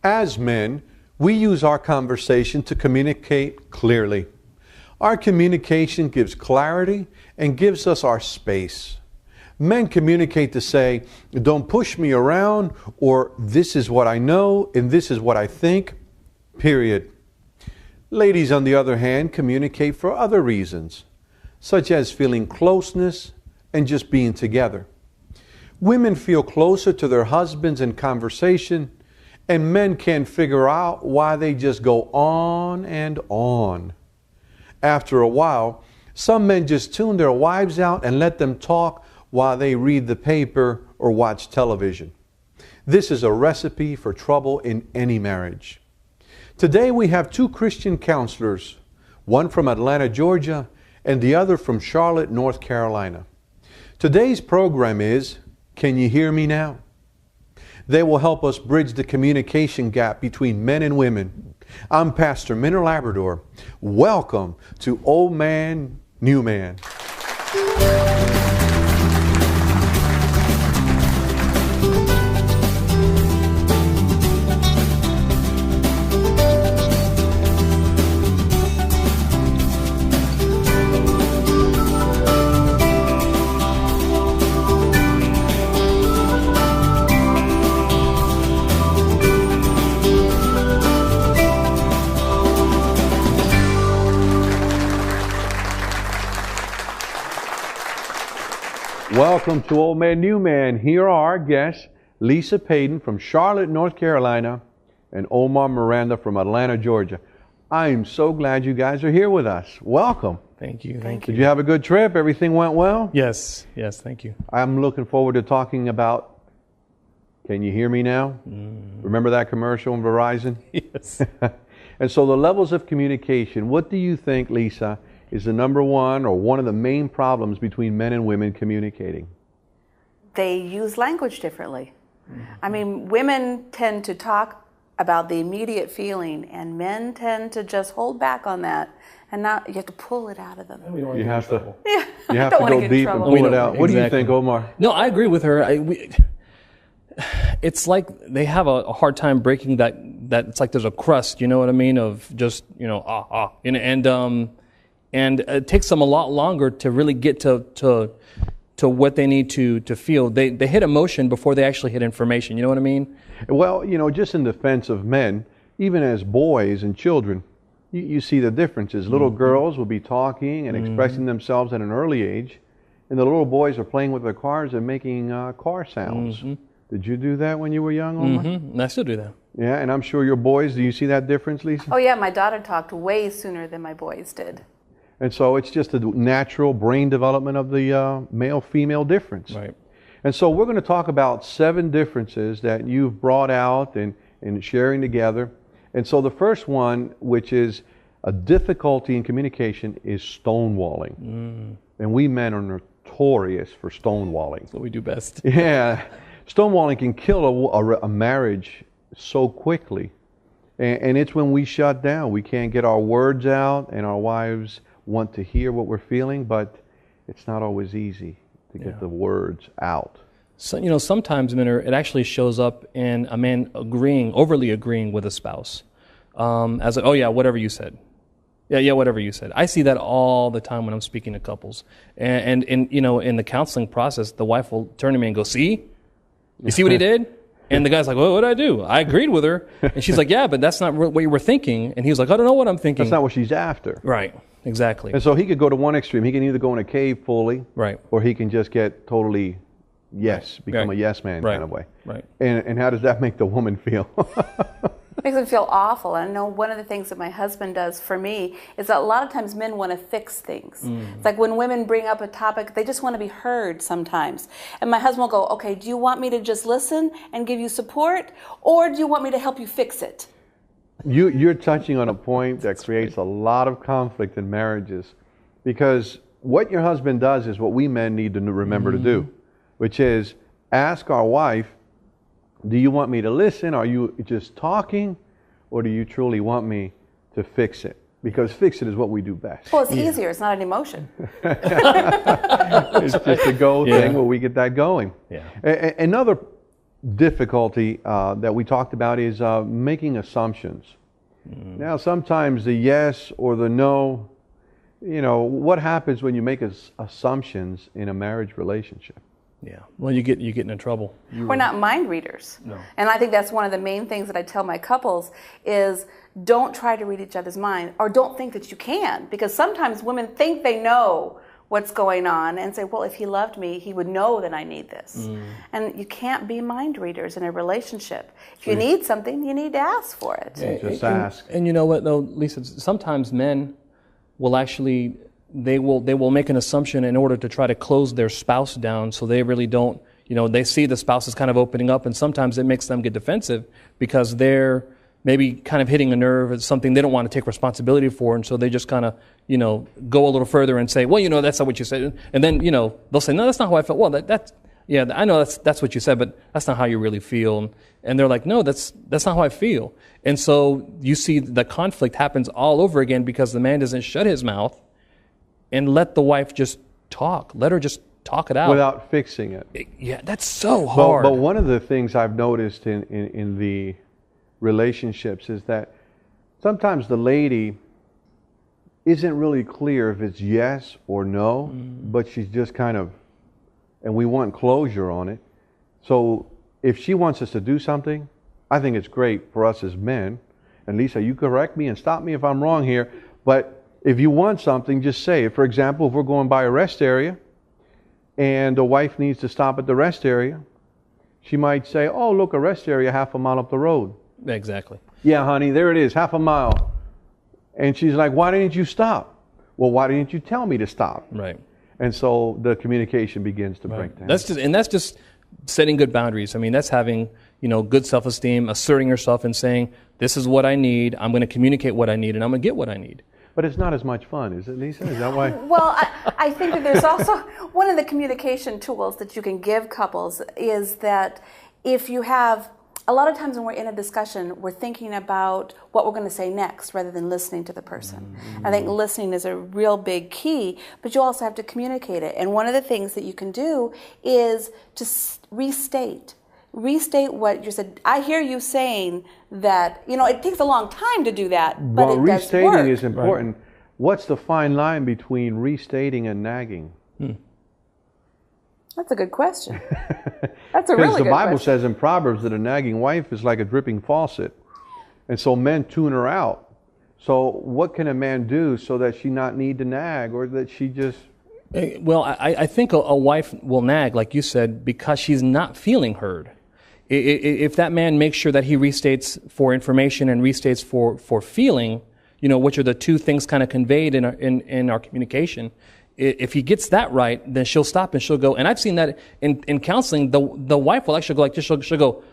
As men, we use our conversation to communicate clearly. Our communication gives clarity and gives us our space. Men communicate to say, don't push me around, or this is what I know and this is what I think, period. Ladies, on the other hand, communicate for other reasons, such as feeling closeness and just being together. Women feel closer to their husbands in conversation, and men can't figure out why they just go on and on. After a while, some men just tune their wives out and let them talk while they read the paper or watch television. This is a recipe for trouble in any marriage. Today we have two Christian counselors, one from Atlanta, Georgia, and the other from Charlotte, North Carolina. Today's program is, Can You Hear Me Now? They will help us bridge the communication gap between men and women. I'm Pastor Minner Labrador. Welcome to Old Man, New Man. Welcome to Old Man, New Man. Here are our guests, Lisa Paden from Charlotte, North Carolina, and Omar Miranda from Atlanta, Georgia. I'm so glad you guys are here with us. Welcome. Thank you. Thank you. Did you have a good trip? Everything went well? Yes. Yes. Thank you. I'm looking forward to talking about, Can You Hear Me Now? Remember that commercial on Verizon? Yes. And so the levels of communication, what do you think, Lisa, is the number one or one of the main problems between men and women communicating? They use language differently. I mean, women tend to talk about the immediate feeling, and men tend to just hold back on that, and now you have to pull it out of them. You have to Don't go wanna get in deep and trouble. pull it out. What do you Exactly. think, Omar? No, I agree with her. It's like they have a hard time breaking that. It's like there's a crust. You know what I mean? Of just and it takes them a lot longer to really get to what they need to feel. They hit emotion before they actually hit information. You know what I mean? Well, just in defense of men, even as boys and children, you see the differences. Little girls will be talking and expressing themselves at an early age, and the little boys are playing with their cars and making car sounds. Did you do that when you were young, Omar? And I still do that. Yeah, and I'm sure your boys, do you see that difference, Lisa? Oh yeah, my daughter talked way sooner than my boys did. And so it's just a natural brain development of the male-female difference. Right. And so we're going to talk about 7 differences that you've brought out and sharing together. And so the first one, which is a difficulty in communication, is stonewalling. And we men are notorious for stonewalling. That's what we do best. Yeah. Stonewalling can kill a marriage so quickly. And it's when we shut down. We can't get our words out, and our wives want to hear what we're feeling, but it's not always easy to get the words out. So, sometimes, Minner, it actually shows up in a man overly agreeing with a spouse. As oh yeah, whatever you said. Yeah, whatever you said. I see that all the time when I'm speaking to couples. And in the counseling process, the wife will turn to me and go, "See? You see what he did?" And the guy's like, "Well, what did I do? I agreed with her." And she's like, "Yeah, but that's not what you were thinking." And he was like, "I don't know what I'm thinking." That's not what she's after. Right, exactly. And so he could go to one extreme. He can either go in a cave fully, Right. or he can just get totally become a yes man kind of way. Right. And how does that make the woman feel? Makes them feel awful. I know one of the things that my husband does for me is that a lot of times men want to fix things. It's like when women bring up a topic, they just want to be heard sometimes. And my husband will go, "Okay, do you want me to just listen and give you support, or do you want me to help you fix it?" You're touching on a point that creates a lot of conflict in marriages, because what your husband does is what we men need to remember to do, which is ask our wife, "Do you want me to listen? Are you just talking? Or do you truly want me to fix it?" Because fix it is what we do best. Well, it's easier. It's not an emotion. It's just a go thing where we get that going. Yeah. Another difficulty that we talked about is making assumptions. Now, sometimes the yes or the no, what happens when you make assumptions in a marriage relationship? Yeah. Well, you get in trouble. We're not mind readers. No. And I think that's one of the main things that I tell my couples is don't try to read each other's mind, or don't think that you can, because sometimes women think they know what's going on and say, well, if he loved me, he would know that I need this. And you can't be mind readers in a relationship. If you need something, you need to ask for it. Just ask. And you know what, though, Lisa, sometimes men will actually, they will make an assumption in order to try to close their spouse down, so they really don't, they see the spouse is kind of opening up, and sometimes it makes them get defensive because they're maybe kind of hitting a nerve. It's something they don't want to take responsibility for, and so they just kind of, go a little further and say, well, that's not what you said. And then, they'll say, no, that's not how I felt. Well, yeah, I know that's what you said, but that's not how you really feel. And they're like, no, that's not how I feel. And so you see the conflict happens all over again because the man doesn't shut his mouth and let the wife just talk. Let her just talk it out. Without fixing it. Yeah, that's so hard. But one of the things I've noticed in the relationships is that sometimes the lady isn't really clear if it's yes or no, but she's just kind of, and we want closure on it. So if she wants us to do something, I think it's great for us as men. And Lisa, you correct me and stop me if I'm wrong here, but if you want something, just say it. For example, if we're going by a rest area and the wife needs to stop at the rest area, she might say, oh, look, a rest area half a mile up the road. Exactly. Yeah, honey, there it is, half a mile. And she's like, why didn't you stop? Well, why didn't you tell me to stop? Right. And so the communication begins to break down. That's just setting good boundaries. I mean, that's having, good self-esteem, asserting yourself and saying, this is what I need. I'm going to communicate what I need, and I'm going to get what I need. But it's not as much fun, is it, Lisa? Is that why? Well, I think that there's also one of the communication tools that you can give couples is that if you have, a lot of times when we're in a discussion, we're thinking about what we're going to say next rather than listening to the person. I think listening is a real big key, but you also have to communicate it. And one of the things that you can do is to restate what you said. I hear you saying that, it takes a long time to do that, but it does work. Restating is important. Right. What's the fine line between restating and nagging? That's a good question. That's a really good question. Because the Bible says in Proverbs that a nagging wife is like a dripping faucet. And so men tune her out. So what can a man do so that she not need to nag, or that she just... Well, I think a wife will nag, like you said, because she's not feeling heard. If that man makes sure that he restates for information and restates for feeling, which are the two things kind of conveyed in our communication, if he gets that right, then she'll stop and she'll go. And I've seen that in counseling. The wife will actually go like this. She'll go,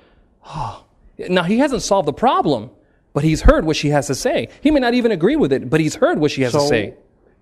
oh. Now, he hasn't solved the problem, but he's heard what she has to say. He may not even agree with it, but he's heard what she has to say.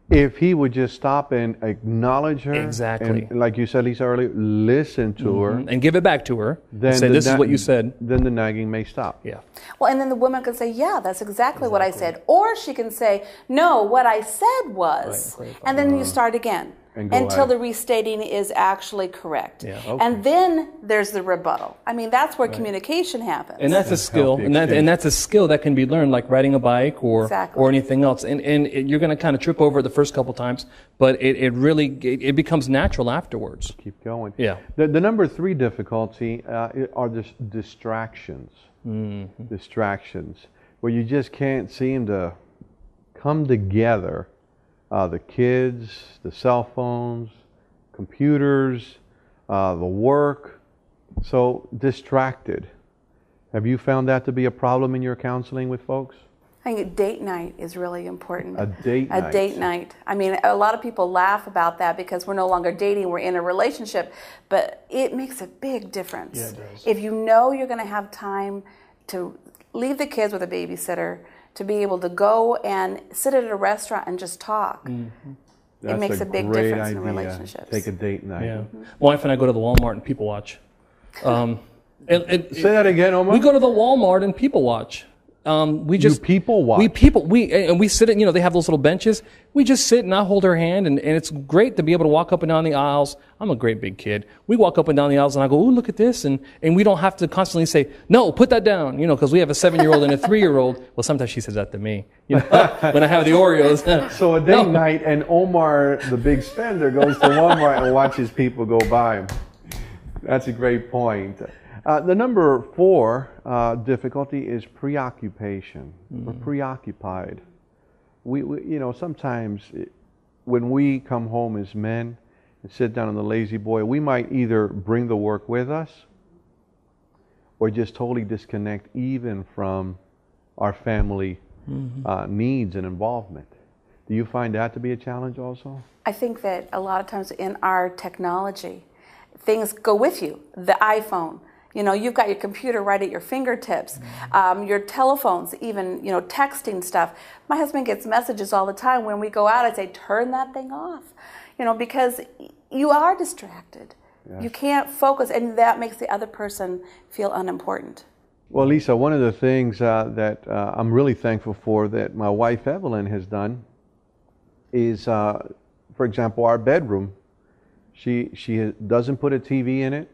If he would just stop and acknowledge her, exactly, and like you said, Lisa, earlier, listen to her, and give it back to her, then say, this is what you said. Then the nagging may stop. Yeah. Well, and then the woman can say, yeah, that's exactly what I said. Or she can say, no, what I said was, and then you start again until the restating is actually correct. Yeah. Okay. And then there's the rebuttal. I mean, that's where communication happens. And that's a skill, and that's a skill that can be learned, like riding a bike or anything else. And you're going to kind of trip over it the first couple times, but it really becomes natural afterwards. Keep going. Yeah. The number 3 difficulty are distractions. Mm-hmm. Distractions, where you just can't seem to come together. The kids, the cell phones, computers, the work. So distracted. Have you found that to be a problem in your counseling with folks? I think date night is really important. A date night. A date night. I mean, a lot of people laugh about that because we're no longer dating, we're in a relationship, but it makes a big difference. Yeah, it does. If you know you're going to have time to leave the kids with a babysitter, to be able to go and sit at a restaurant and just talk. Mm-hmm. It makes a big difference in relationships. Take a date night. Yeah. Mm-hmm. My wife and I go to the Walmart and people watch. Say that again, Omar. We go to the Walmart and people watch. We just people watch. We sit in, they have those little benches. We just sit and I hold her hand, and it's great to be able to walk up and down the aisles. I'm a great big kid. We walk up and down the aisles and I go, "Ooh, look at this," and we don't have to constantly say, "No, put that down," because we have a 7-year-old and a 3-year-old. Well, sometimes she says that to me, when I have the Oreos. So a date night, and Omar, the big spender, goes to Walmart and watches people go by. That's a great point. The number 4 difficulty is preoccupation. We're preoccupied. We sometimes when we come home as men and sit down on the lazy boy, we might either bring the work with us or just totally disconnect even from our family needs and involvement. Do you find that to be a challenge also? I think that a lot of times in our technology, things go with you. The iPhone. You've got your computer right at your fingertips, your telephones, even, texting stuff. My husband gets messages all the time. When we go out, I say, turn that thing off, because you are distracted. Yes. You can't focus, and that makes the other person feel unimportant. Well, Lisa, one of the things that I'm really thankful for that my wife Evelyn has done is, for example, our bedroom. She doesn't put a TV in it.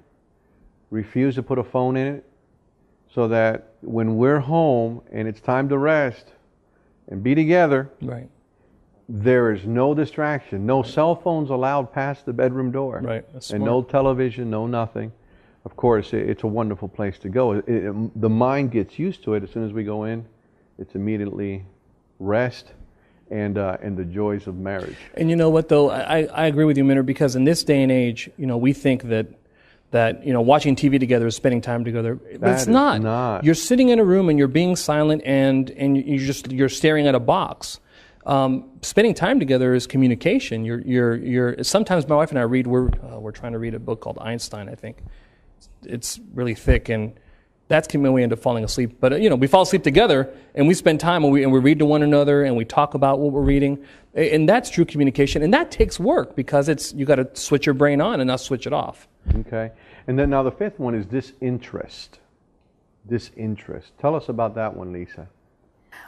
Refuse to put a phone in it, so that when we're home and it's time to rest and be together, right, there is no distraction, no cell phones allowed past the bedroom door, right, that's and smart. no television, no nothing. Of course, it's a wonderful place to go. The mind gets used to it. As soon as we go in, it's immediately rest and the joys of marriage. And you know what, though, I agree with you, Minter, because in this day and age, we think that watching TV together is spending time together, but it's not. You're sitting in a room and you're being silent and you're staring at a box. Spending time together is communication. You're sometimes my wife and I read. We're trying to read a book called Einstein. I think it's really thick, and that's when we end up falling asleep. But we fall asleep together and we spend time and we read to one another and we talk about what we're reading, and that's true communication. And that takes work because you got to switch your brain on and not switch it off. Okay. And then now the 5th one is disinterest. Disinterest. Tell us about that one, Lisa.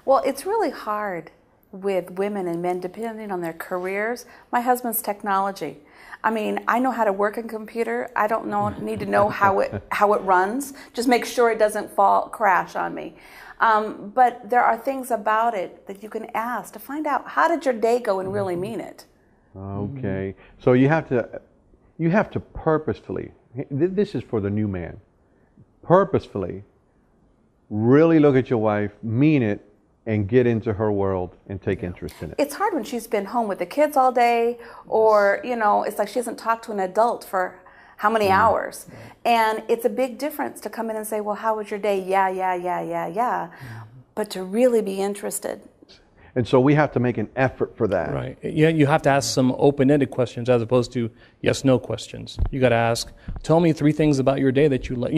Well, it's really hard with women and men depending on their careers. My husband's technology. I mean, I know how to work a computer. I don't need to know how it runs. Just make sure it doesn't crash on me. But there are things about it that you can ask to find out, how did your day go, and really mean it. Okay. So you have to purposefully, this is for the new man, purposefully really look at your wife, mean it, and get into her world and take interest in it. It's hard when she's been home with the kids all day, or, it's like she hasn't talked to an adult for how many hours. And it's a big difference to come in and say, well, how was your day? Yeah. But to really be interested. And so we have to make an effort for that. Right. Yeah, you have to ask some open-ended questions as opposed to yes/no questions. You got to ask, tell me 3 things about your day that you like.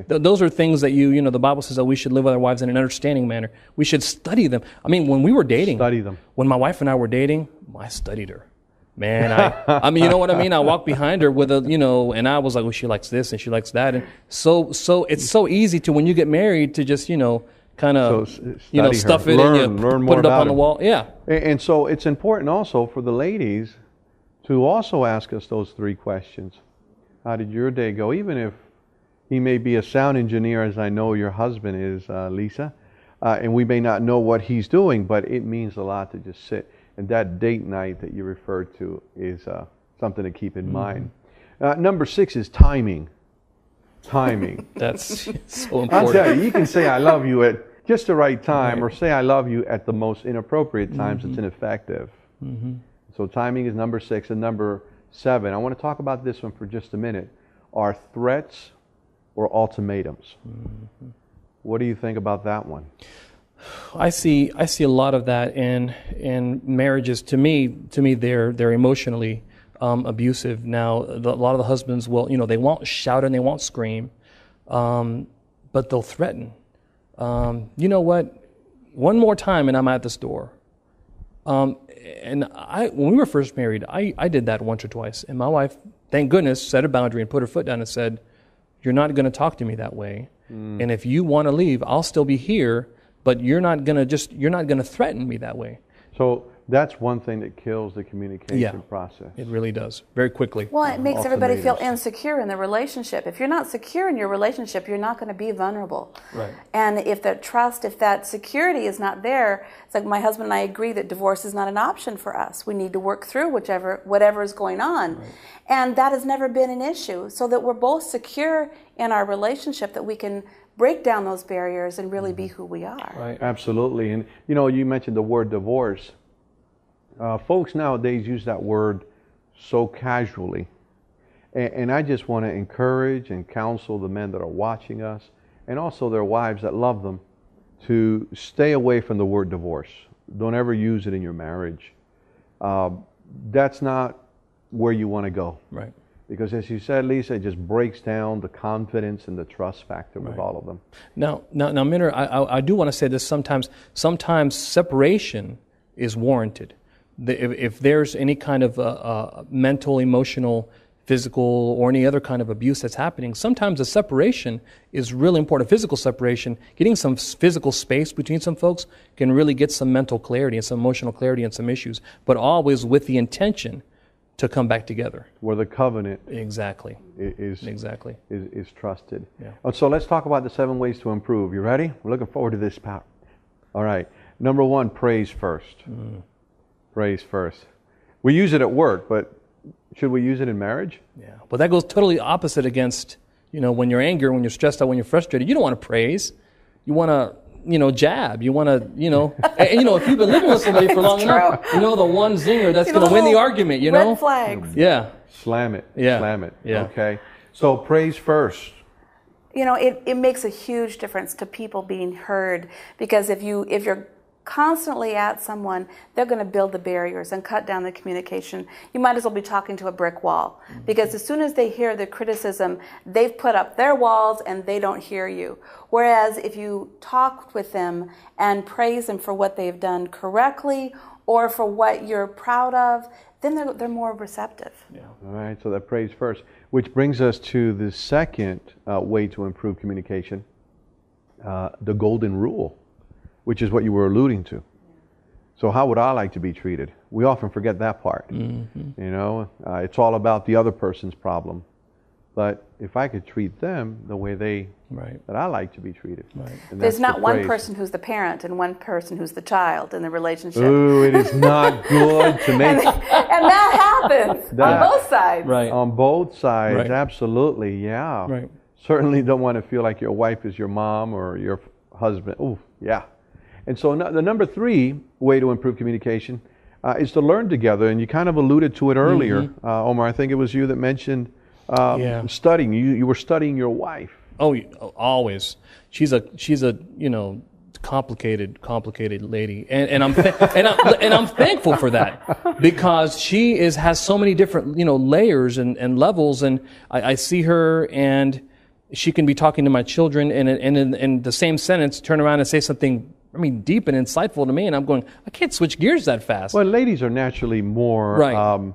Those are things that the Bible says that we should live with our wives in an understanding manner. We should study them. I mean, when we were dating, study them. When my wife and I were dating, I studied her. Man, I mean, you know what I mean? I walked behind her with and I was like, well, she likes this and she likes that. And so it's so easy to, when you get married, to just, kind of, stuff it learn and more put it up on the him. wall. Yeah. And so it's important also for the ladies to also ask us those 3 questions. How did your day go? Even if he may be a sound engineer, as I know your husband is, Lisa, and we may not know what he's doing, but it means a lot to just sit. And that date night that you referred to is something to keep in mind. Number 6 is timing. Timing. That's so important. I'll tell you, you can say I love you at just the right time, or say I love you at the most inappropriate times. It's ineffective. So timing is number 6. And number 7, I want to talk about this one for just a minute, are threats or ultimatums. What do you think about that one? I see a lot of that in marriages. To me, they're emotionally abusive. Now, a lot of the husbands will, they won't shout and they won't scream, but they'll threaten. You know what? One more time and I'm at this door. And when we were first married, I did that once or twice. And my wife, thank goodness, set a boundary and put her foot down and said, you're not going to talk to me that way. And if you want to leave, I'll still be here, but you're not going to threaten me that way. So that's one thing that kills the communication process. It really does, very quickly. Well, it makes everybody feel Alternators. insecure in the relationship. If you're not secure in your relationship, you're not going to be vulnerable. Right. And if that trust, if that security is not there, it's like my husband and I agree that divorce is not an option for us. We need to work through whatever is going on. Right. And that has never been an issue, so that we're both secure in our relationship, that we can break down those barriers and really be who we are. Right. Absolutely. And you mentioned the word divorce. Folks nowadays use that word so casually. And I just want to encourage and counsel the men that are watching us, and also their wives that love them, to stay away from the word divorce. Don't ever use it in your marriage. That's not where you want to go. Right. Because as you said, Lisa, it just breaks down the confidence and the trust factor with all of them. Now, Minner, I do want to say this. Sometimes separation is warranted. If there's any kind of mental, emotional, physical, or any other kind of abuse that's happening, sometimes a separation is really important. Physical separation, getting some physical space between some folks can really get some mental clarity and some emotional clarity and some issues, but always with the intention to come back together. Where the covenant exactly is trusted. Yeah. So let's talk about the 7 ways to improve. You ready? We're looking forward to this, Pat. All right. Number 1, praise first. Praise first. We use it at work, but should we use it in marriage? Yeah. But that goes totally opposite against, when you're angry, when you're stressed out, when you're frustrated, you don't want to praise. You want to, jab. You want to, and, if you've been living with somebody for long enough, the one zinger that's going to win the argument, Red flags. Yeah. Slam it. Yeah. Slam it. Yeah. Okay. So praise first. It makes a huge difference to people being heard, because if you're constantly at someone, they're going to build the barriers and cut down the communication. You might as well be talking to a brick wall, because as soon as they hear the criticism, they've put up their walls and they don't hear you. Whereas if you talk with them and praise them for what they've done correctly or for what you're proud of, then they're more receptive. Yeah. All right, so that praise first, which brings us to the second way to improve communication, the golden rule, which is what you were alluding to. So how would I like to be treated? We often forget that part. It's all about the other person's problem. But if I could treat them the way that I like to be treated. Right. There's not one person who's the parent and one person who's the child in the relationship. Ooh, it is not good to make... and that happens on both sides. Right. On both sides, Right. Absolutely, yeah. Right. Certainly don't want to feel like your wife is your mom or your husband. Ooh, yeah. And so the number 3 way to improve communication is to learn together. And you kind of alluded to it earlier, Omar. I think it was you that mentioned studying. You were studying your wife. Oh, always. She's a complicated lady, and I'm I'm thankful for that, because she has so many different layers and levels, and I see her and she can be talking to my children and in the same sentence turn around and say something deep and insightful to me, and I'm going, I can't switch gears that fast. Well, ladies are naturally more, right.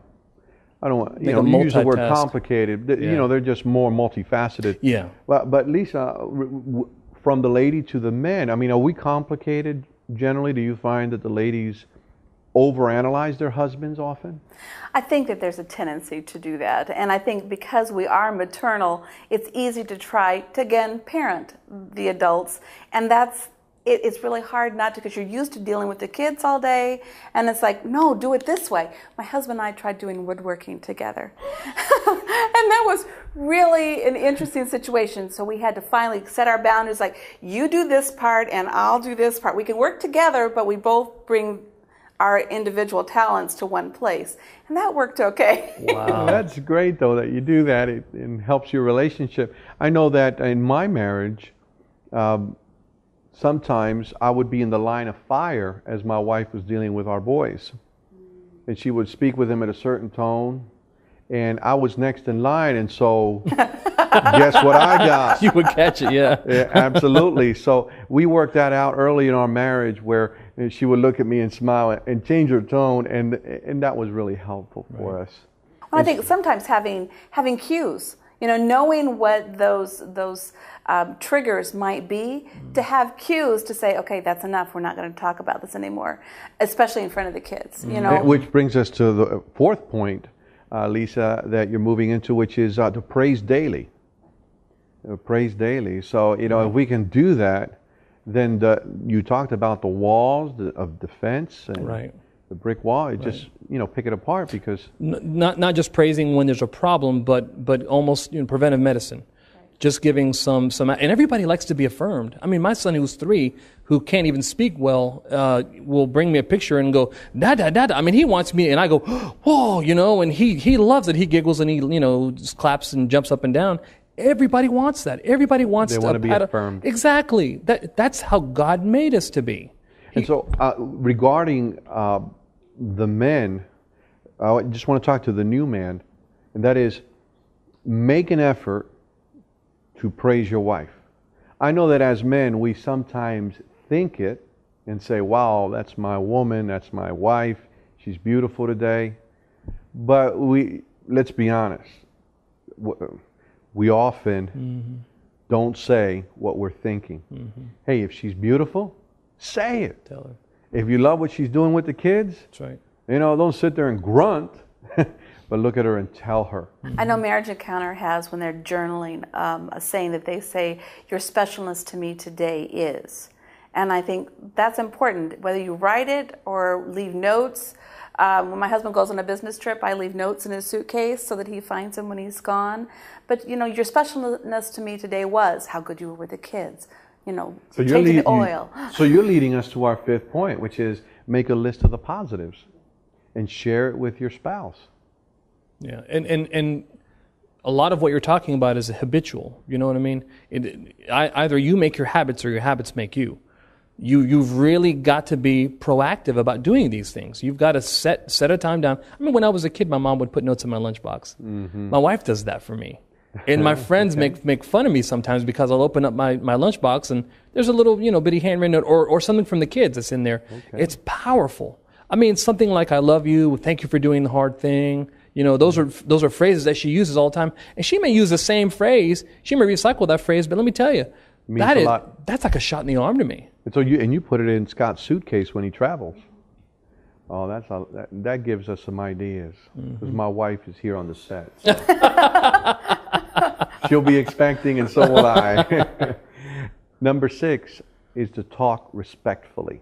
I don't want, They you can use the word multitask. complicated. They're just more multifaceted. Yeah. But Lisa, from the lady to the men, are we complicated generally? Do you find that the ladies overanalyze their husbands often? I think that there's a tendency to do that. And I think because we are maternal, it's easy to try to, again, parent the adults. And it's really hard not to, because you're used to dealing with the kids all day, and it's like, no, do it this way. My husband and I tried doing woodworking together. And that was really an interesting situation. So we had to finally set our boundaries, like, you do this part and I'll do this part. We can work together, but we both bring our individual talents to one place. And that worked okay. Wow. That's great, though, that you do that. It helps your relationship. I know that in my marriage, sometimes I would be in the line of fire as my wife was dealing with our boys. And she would speak with them at a certain tone, and I was next in line, and so guess what I got? You would catch it, yeah. Yeah, absolutely. So we worked that out early in our marriage, where she would look at me and smile and change her tone, and that was really helpful for us. Well, I think sometimes having cues, knowing what those triggers might be, to have cues to say, okay, that's enough. We're not going to talk about this anymore, especially in front of the kids. You know, Which brings us to the fourth point, Lisa, that you're moving into, which is to praise daily. Praise daily. So, you know, if we can do that, then you talked about the walls of defense and the brick wall. It just, you know, pick it apart, because not just praising when there's a problem, but almost, you know, preventive medicine. Just giving some, and everybody likes to be affirmed. I mean, my son, who's 3, who can't even speak well, will bring me a picture and go, Dada, Dada. I mean, he wants me, and I go, whoa, you know, and he loves it. He giggles and he, you know, just claps and jumps up and down. Everybody wants that. Everybody wants they want to be affirmed. Exactly. That's how God made us to be. And so, regarding the men, I just want to talk to the new man, and that is, make an effort to praise your wife. I know that as men, we sometimes think it and say, wow, that's my woman, that's my wife, she's beautiful today. But let's be honest, we often don't say what we're thinking. Hey, if she's beautiful, say it. Tell her. If you love what she's doing with the kids, That's right. You know, don't sit there and grunt, but look at her and tell her. I know Marriage Encounter has, when they're journaling, a saying that they say, your specialness to me today is. And I think that's important, whether you write it or leave notes. When my husband goes on a business trip, I leave notes in his suitcase so that he finds them when he's gone. But, you know, your specialness to me today was how good you were with the kids. You know, So changing the oil. So you're leading us to our fifth point, which is make a list of the positives and share it with your spouse. Yeah, and a lot of what you're talking about is habitual. You know what I mean? Either you make your habits or your habits make you. You've really got to be proactive about doing these things. You've got to set a time down. I mean, when I was a kid, my mom would put notes in my lunchbox. My wife does that for me. And my friends make fun of me sometimes because I'll open up my lunchbox and there's a little, you know, bitty handwritten note or something from the kids that's in there. Okay. It's powerful. I mean, something like "I love you," "Thank you for doing the hard thing." You know, those are phrases that she uses all the time, and she may use the same phrase. She may recycle that phrase, but let me tell you, that's like a shot in the arm to me. And so you put it in Scott's suitcase when he travels. Oh, that gives us some ideas, because my wife is here on the set. She'll be expecting, and so will I. Number 6 is to talk respectfully.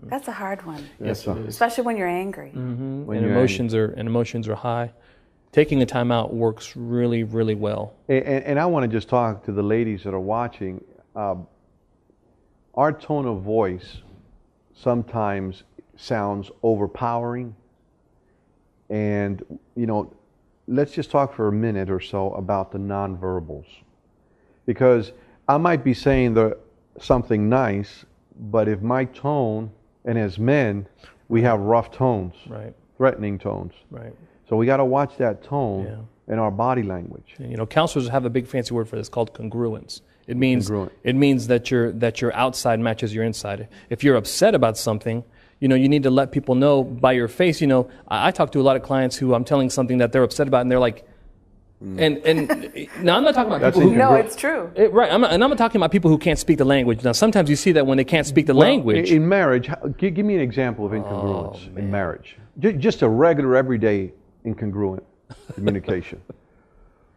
That's a hard one. Yes, especially when you're angry. When emotions are high. Taking a time out works really, really well. And I want to just talk to the ladies that are watching. Our tone of voice sometimes sounds overpowering. And, you know, let's just talk for a minute or so about the nonverbals. Because I might be saying something nice, but if my tone, and as men, we have rough tones, threatening tones. Right. So we got to watch that tone in our body language. And, you know, counselors have a big fancy word for this called congruence. It means that your outside matches your inside. If you're upset about something, you know, you need to let people know by your face. You know, I talk to a lot of clients who I'm telling something that they're upset about, and they're like, and now I'm not talking about people who... No, it's true. Right, I'm not talking about people who can't speak the language. Now, sometimes you see that when they can't speak the language. In marriage, give me an example of incongruence in marriage. Just a regular, everyday incongruent communication.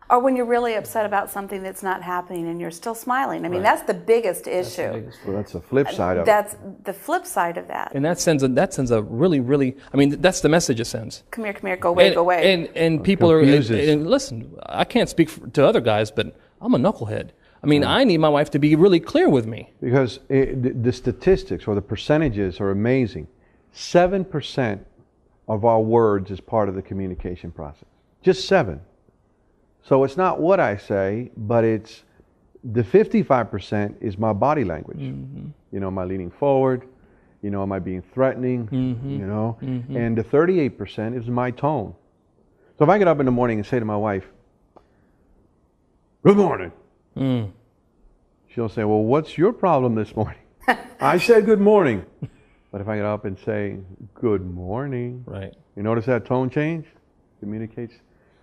Or when you're really upset about something that's not happening and you're still smiling. I mean, that's the biggest issue. Well, that's the flip side of it. That's the flip side of that. And that sends a really, really, I mean, that's the message it sends. Come here, go away, go away. And people and listen, I can't speak to other guys, but I'm a knucklehead. I mean, I need my wife to be really clear with me. Because the statistics or the percentages are amazing. 7% of our words is part of the communication process. Just 7. So it's not what I say, but it's the 55% is my body language. You know, am I leaning forward? You know, am I being threatening? You know, and the 38% is my tone. So if I get up in the morning and say to my wife, "Good morning," she'll say, "Well, what's your problem this morning?" I said good morning. But if I get up and say good morning, right? You notice that tone change? Communicates.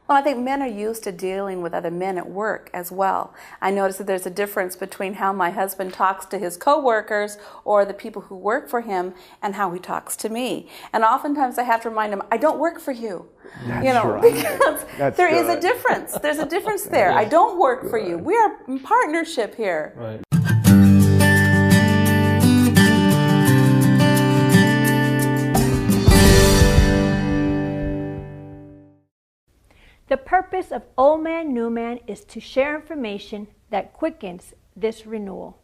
Well, I think men are used to dealing with other men at work as well. I notice that there's a difference between how my husband talks to his coworkers or the people who work for him and how he talks to me. And oftentimes I have to remind him, I don't work for you. That's Because there is a difference. There's a difference there. I don't work for you. We are in partnership here. Right. The purpose of Old Man, New Man is to share information that quickens this renewal.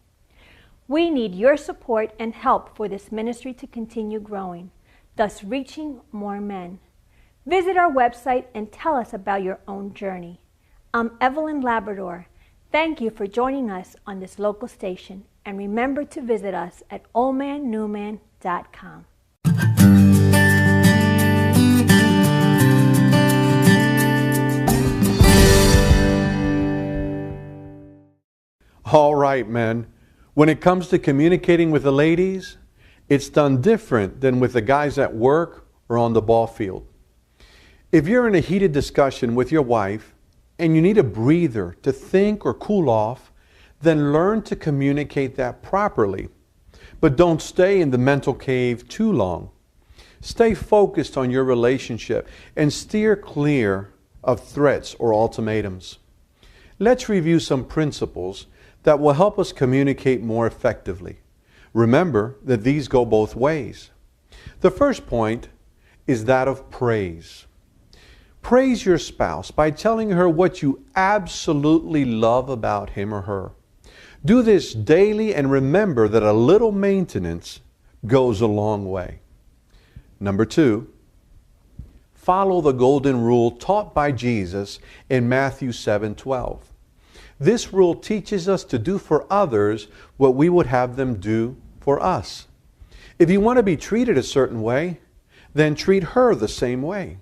We need your support and help for this ministry to continue growing, thus reaching more men. Visit our website and tell us about your own journey. I'm Evelyn Labrador. Thank you for joining us on this local station, and remember to visit us at oldmannewman.com. All right, men. When it comes to communicating with the ladies, it's done different than with the guys at work or on the ball field. If you're in a heated discussion with your wife and you need a breather to think or cool off, then learn to communicate that properly. But don't stay in the mental cave too long. Stay focused on your relationship and steer clear of threats or ultimatums. Let's review some principles that will help us communicate more effectively. Remember that these go both ways. The first point is that of praise. Praise your spouse by telling her what you absolutely love about him or her. Do this daily and remember that a little maintenance goes a long way. Number 2, follow the golden rule taught by Jesus in Matthew 7:12. This rule teaches us to do for others what we would have them do for us. If you want to be treated a certain way, then treat her the same way.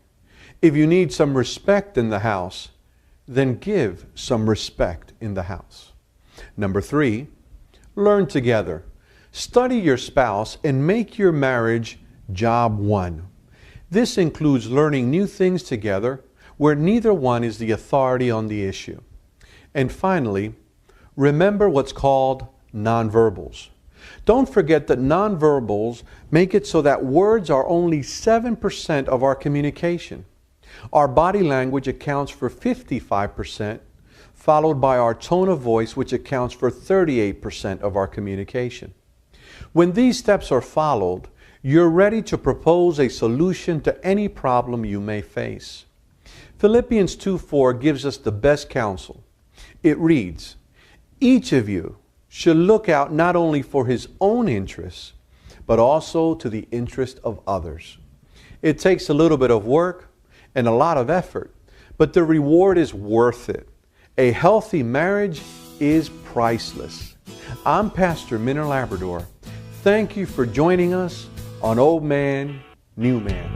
If you need some respect in the house, then give some respect in the house. Number 3, learn together. Study your spouse and make your marriage job one. This includes learning new things together where neither one is the authority on the issue. And finally, remember what's called nonverbals. Don't forget that nonverbals make it so that words are only 7% of our communication. Our body language accounts for 55%, followed by our tone of voice, which accounts for 38% of our communication. When these steps are followed, you're ready to propose a solution to any problem you may face. Philippians 2:4 gives us the best counsel. It reads, each of you should look out not only for his own interests, but also to the interest of others. It takes a little bit of work and a lot of effort, but the reward is worth it. A healthy marriage is priceless. I'm Pastor Minner Labrador. Thank you for joining us on Old Man, New Man.